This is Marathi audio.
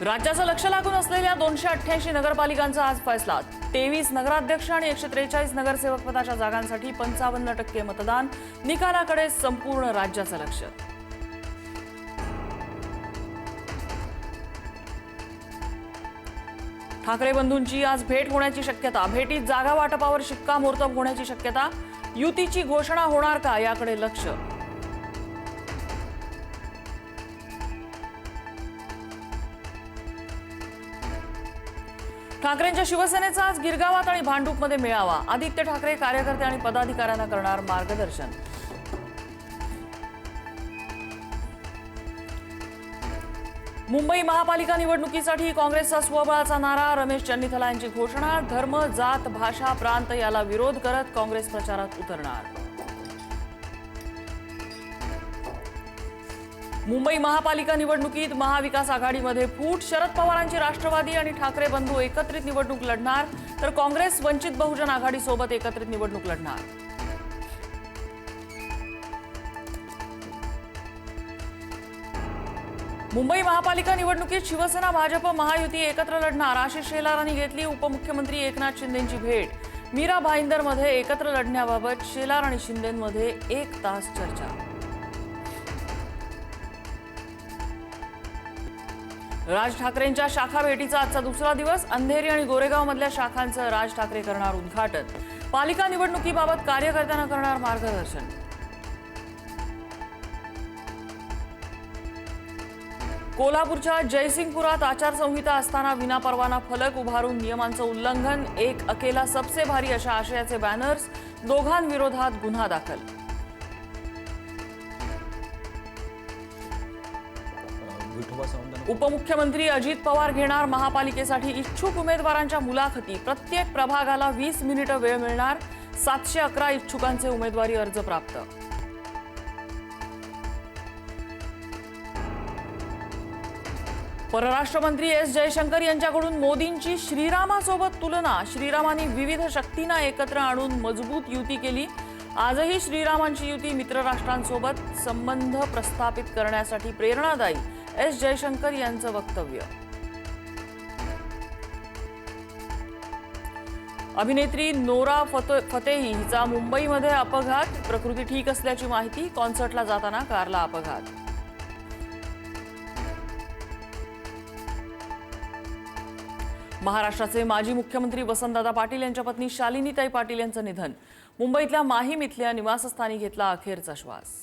राज्याचं लक्ष लागून असलेल्या 288 नगरपालिकांचा आज फैसला। 23 नगराध्यक्ष आणि 143 नगरसेवक पदाच्या जागांसाठी 55% मतदान। निकालाकडे संपूर्ण राज्याचं लक्ष। ठाकरे बंधूंची आज भेट होण्याची शक्यता। भेटीत जागा वाटपावर शिक्कामोर्तब होण्याची शक्यता। युतीची घोषणा होणार का याकडे लक्ष। ठाकरेंच्या शिवसेनेचा आज गिरगावात आणि भांडूपमध्ये मेळावा। आदित्य ठाकरे कार्यकर्ते आणि पदाधिकाऱ्यांना करणार मार्गदर्शन। मुंबई महापालिका निवडणुकीसाठी काँग्रेसचा स्वबळाचा नारा। रमेश चन्नीथला यांची घोषणा। धर्म, जात, भाषा, प्रांत याला विरोध करत काँग्रेस प्रचारात उतरणार। मुंबई महापालिका निवडणुकीत महाविकास आघाडीमध्ये फूट। शरद पवारांची राष्ट्रवादी आणि ठाकरे बंधू एकत्रित निवडणूक लढणार, तर काँग्रेस वंचित बहुजन आघाडीसोबत एकत्रित निवडणूक लढणार। मुंबई महापालिका निवडणुकीत शिवसेना भाजप महायुती एकत्र लढणार। आशिष शेलारांनी घेतली उपमुख्यमंत्री एकनाथ शिंदेंची भेट। मीरा भाईंदरमध्ये एकत्र लढण्याबाबत शेलार आणि शिंदेंमध्ये 1 तास चर्चा। राज ठाकरेंच्या शाखा भेटीचा आजचा दुसरा दिवस। अंधेरी आणि गोरेगाव मधल्या शाखांचं राज ठाकरे करणार उद्घाटन। पालिका निवडणुकीबाबत कार्यकर्त्यांना करणार मार्गदर्शन। कोल्हापूरच्या जयसिंगपुरात आचारसंहिता असताना विनापरवाना फलक उभारून नियमांचं उल्लंघन। एक अकेला सबसे भारी अशा आशयाचे बॅनर्स। दोघांविरोधात गुन्हा दाखल। उपमुख्यमंत्री अजित पवार घेणार महापालिकेसाठी इच्छुक उमेदवारांच्या मुलाखती। प्रत्येक प्रभागाला 20 मिनिटं वेळ मिळणार। 711 इच्छुकांचे उमेदवारी अर्ज प्राप्त। परराष्ट्र मंत्री एस जयशंकर यांच्याकडून मोदींची श्रीरामासोबत तुलना। श्रीरामांनी विविध शक्तींना एकत्र आणून मजबूत युती केली। आजही श्रीरामांची युती मित्रराष्ट्रांसोबत संबंध प्रस्थापित करण्यासाठी प्रेरणादायी। एस जयशंकर यांचं वक्तव्य। अभिनेत्री नोरा फतेही हिचा मुंबईमध्ये अपघात। प्रकृती ठीक असल्याची माहिती। कॉन्सर्टला जाताना कारला अपघात। महाराष्ट्राचे माजी मुख्यमंत्री वसंतदादा पाटील यांच्या पत्नी शालिनीताई पाटील यांचं निधन। मुंबईतल्या माहीम इथल्या निवासस्थानी घेतला अखेरचा श्वास।